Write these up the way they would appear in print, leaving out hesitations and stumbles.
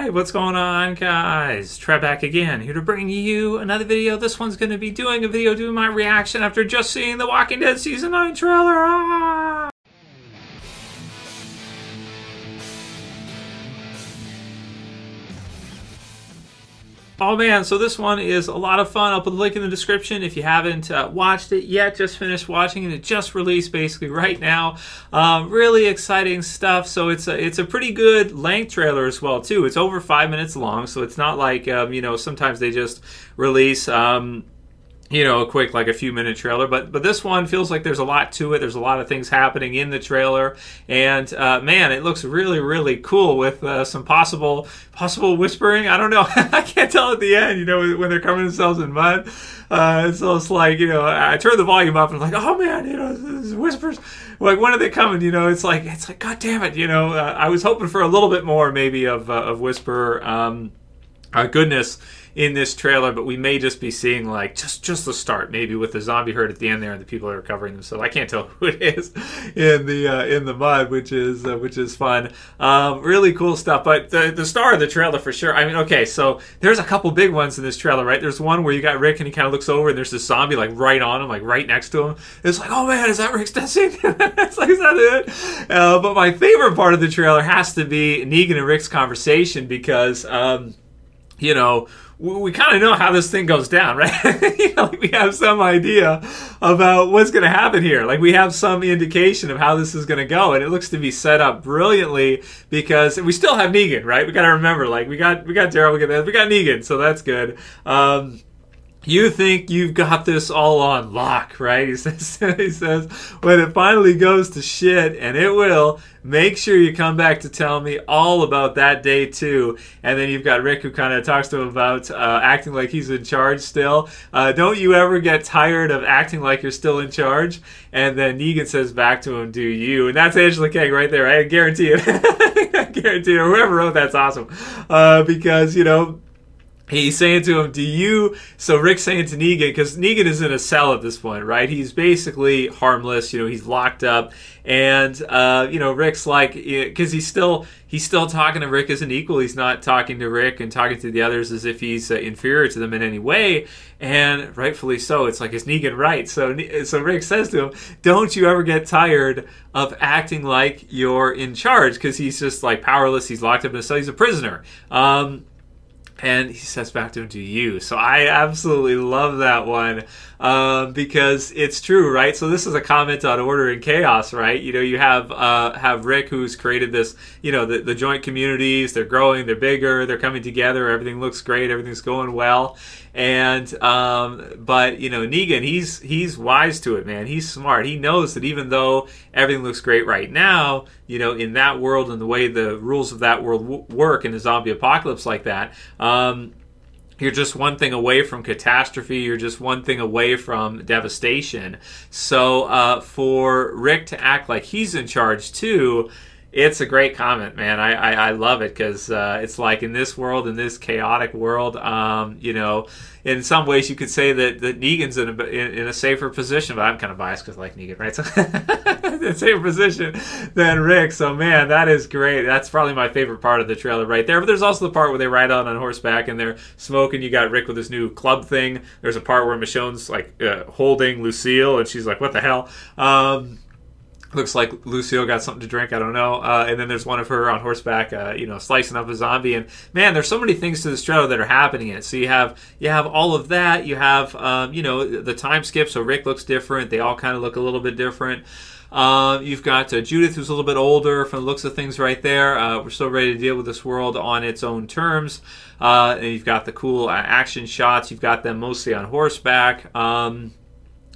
Alright, what's going on, guys? Trev back again, here to bring you another video. This one's going to be doing my reaction after just seeing the Walking Dead Season 9 trailer. Ah! Oh man, so this one is a lot of fun. I'll put the link in the description if you haven't watched it yet. Just finished watching it. It just released basically right now. Really exciting stuff. So it's a pretty good length trailer as well too. It's over 5 minutes long, so it's not like you know, sometimes they just release you know, a quick, like a few minute trailer, but this one feels like there's a lot to it. There's a lot of things happening in the trailer, and man, it looks really cool with some possible whispering. I don't know. I can't tell at the end, you know, when they're covering themselves in mud. So it's like, you know, I turn the volume up and I'm like, oh man, you know, there's whispers. Like, when are they coming? You know, it's like, God damn it, you know. I was hoping for a little bit more, maybe, of whisper goodness in this trailer, but we may just be seeing like just the start, maybe with the zombie herd at the end there and the people that are covering themselves. I can't tell who it is in the mud, which is fun. Really cool stuff. But the star of the trailer for sure. I mean, okay, so there's a couple big ones in this trailer, right? There's one where you got Rick and he kind of looks over and there's this zombie like right on him, like right next to him. It's like, oh man, is that Rick's death scene? It's like, is that it? But my favorite part of the trailer has to be Negan and Rick's conversation, because you know, we kind of know how this thing goes down, right? You know, like we have some idea about what's going to happen here. Like we have some indication of how this is going to go, and it looks to be set up brilliantly because we still have Negan, right? We got to remember, like we got Daryl, we got Negan, so that's good. You think you've got this all on lock, right? He says, when it finally goes to shit, and it will, make sure you come back to tell me all about that day too. And then you've got Rick, who kind of talks to him about acting like he's in charge still. Don't you ever get tired of acting like you're still in charge? And then Negan says back to him, do you? And that's Angela Kang right there. I guarantee it. I guarantee it. Whoever wrote that's awesome. Because, you know, he's saying to him, do you? So Rick's saying to Negan, because Negan is in a cell at this point, right? He's basically harmless, you know, he's locked up. And, you know, Rick's like, because he's still talking to Rick as an equal. He's not talking to Rick and talking to the others as if he's inferior to them in any way. And rightfully so. It's like, is Negan right? So Rick says to him, don't you ever get tired of acting like you're in charge? Because he's just like powerless. He's locked up in a cell. He's a prisoner. And he says back to him, do you? So I absolutely love that one, because it's true, right? So this is a comment on order and chaos, right? You know, you have Rick, who's created this, you know, the joint communities. They're growing, they're bigger, they're coming together. Everything looks great, everything's going well. And but you know, Negan, he's wise to it, man. He's smart. He knows that even though everything looks great right now, you know, in that world and the way the rules of that world work in a zombie apocalypse like that, you're just one thing away from catastrophe. You're just one thing away from devastation. So for Rick to act like he's in charge too, it's a great comment, man. I love it, because it's like, in this world, in this chaotic world, you know, in some ways you could say that Negan's in a safer position, but I'm kind of biased because I like Negan, right? So a safer position than Rick. So man, that is great. That's probably my favorite part of the trailer right there. But there's also the part where they ride out on horseback and they're smoking. You got Rick with his new club thing. There's a part where Michonne's like holding Lucille, and she's like, what the hell? Looks like Lucille got something to drink, I don't know. And then there's one of her on horseback, you know, slicing up a zombie. And man, there's so many things to this trailer that are happening in it. So you have all of that. You have, you know, the time skip. So Rick looks different. They all kind of look a little bit different. You've got Judith, who's a little bit older from the looks of things right there. We're still ready to deal with this world on its own terms. And you've got the cool action shots. You've got them mostly on horseback.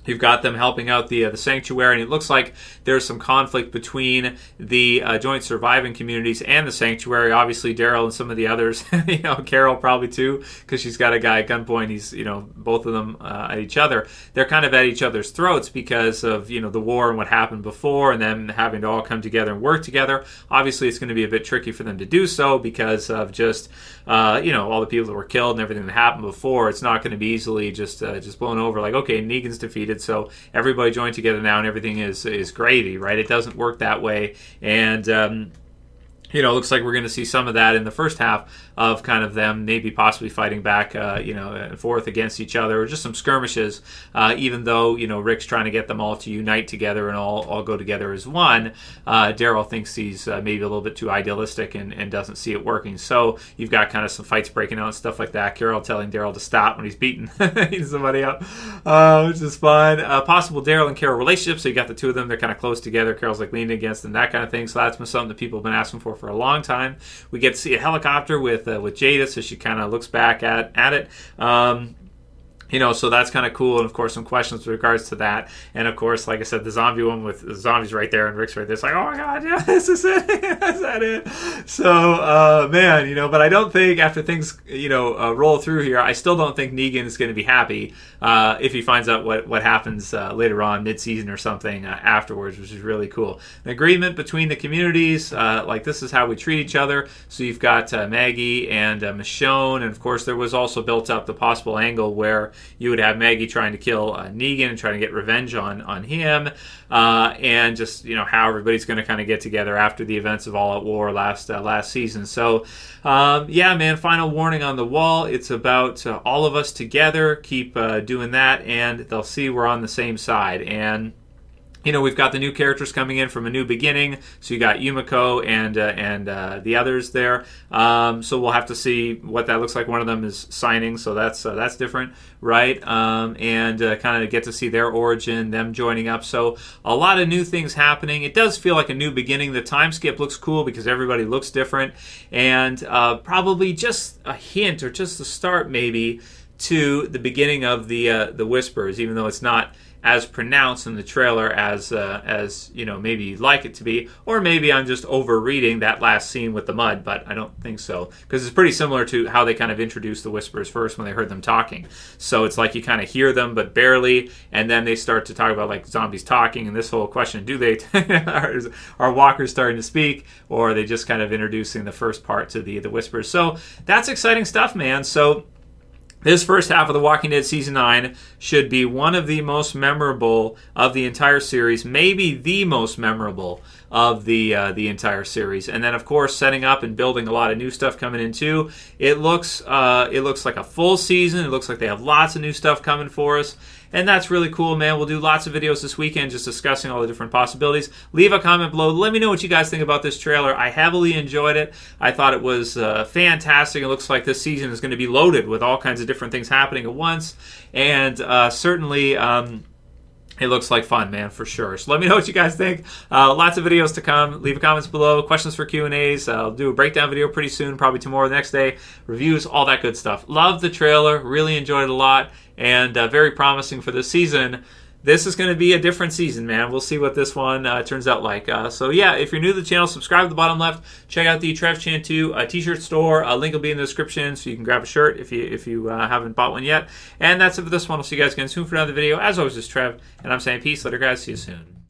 You've got them helping out the sanctuary, and it looks like there's some conflict between the joint surviving communities and the sanctuary. Obviously, Daryl and some of the others, you know, Carol probably too, because she's got a guy at gunpoint. He's, you know, both of them at each other. They're kind of at each other's throats because of, you know, the war and what happened before, and them having to all come together and work together. Obviously, it's going to be a bit tricky for them to do so because of just, you know, all the people that were killed and everything that happened before. It's not going to be easily just blown over. Like, okay, Negan's defeated, so everybody joined together now and everything is gravy, right? It doesn't work that way. And it looks like we're going to see some of that in the first half of kind of them maybe possibly fighting back, and forth against each other, or just some skirmishes, even though, Rick's trying to get them all to unite together and all go together as one. Daryl thinks he's maybe a little bit too idealistic and doesn't see it working. So you've got kind of some fights breaking out and stuff like that. Carol telling Daryl to stop when he's beating somebody up, which is fun. Possible Daryl and Carol relationship. So you got the two of them. They're kind of close together. Carol's like leaning against them, that kind of thing. So that's been something that people have been asking for a long time. We get to see a helicopter with Judith, so she kind of looks back at it. So that's kind of cool, and of course some questions with regards to that, and of course, like I said, the zombie one with the zombies right there and Rick's right there. It's like, oh my god, yeah, this is it. Is that it? So, man, but I don't think after things, roll through here, I still don't think Negan is going to be happy if he finds out what happens later on, mid-season or something afterwards, which is really cool. An agreement between the communities, like this is how we treat each other. So you've got Maggie and Michonne, and of course there was also built up the possible angle where you would have Maggie trying to kill Negan and trying to get revenge on him, and just how everybody's going to kind of get together after the events of All Out War last season. So yeah, man, final warning on the wall. It's about all of us together. Keep doing that, and they'll see we're on the same side. And we've got the new characters coming in from A New Beginning. So you got Yumiko and the others there. So we'll have to see what that looks like. One of them is signing, so that's different, right? And kind of get to see their origin, them joining up. So a lot of new things happening. It does feel like a new beginning. The time skip looks cool because everybody looks different, and probably just a hint or just the start maybe to the beginning of the Whispers, even though it's not as pronounced in the trailer as maybe you'd like it to be, or maybe I'm just overreading that last scene with the mud, but I don't think so, because it's pretty similar to how they kind of introduced the Whispers first when they heard them talking. So it's like you kind of hear them but barely, and then they start to talk about like zombies talking, and this whole question, do they are walkers starting to speak, or are they just kind of introducing the first part to the Whispers? So that's exciting stuff, man. So this first half of The Walking Dead Season 9 should be one of the most memorable of the entire series, maybe the most memorable of the entire series. And then, of course, setting up and building a lot of new stuff coming in, too. It looks like a full season. It looks like they have lots of new stuff coming for us. And that's really cool, man. We'll do lots of videos this weekend just discussing all the different possibilities. Leave a comment below. Let me know what you guys think about this trailer. I heavily enjoyed it. I thought it was fantastic. It looks like this season is going to be loaded with all kinds of different things happening at once. And certainly it looks like fun, man, for sure. So let me know what you guys think. Lots of videos to come. Leave comments below. Questions for Q&As. I'll do a breakdown video pretty soon, probably tomorrow, the next day. Reviews, all that good stuff. Love the trailer. Really enjoyed it a lot. And very promising for this season. This is going to be a different season, man. We'll see what this one turns out like. So yeah, if you're new to the channel, subscribe to the bottom left. Check out the Trev Chan 2 t-shirt store. Link will be in the description, so you can grab a shirt if you haven't bought one yet. And that's it for this one. I'll see you guys again soon for another video. As always, this is Trev, and I'm saying peace. Later, guys. See you soon.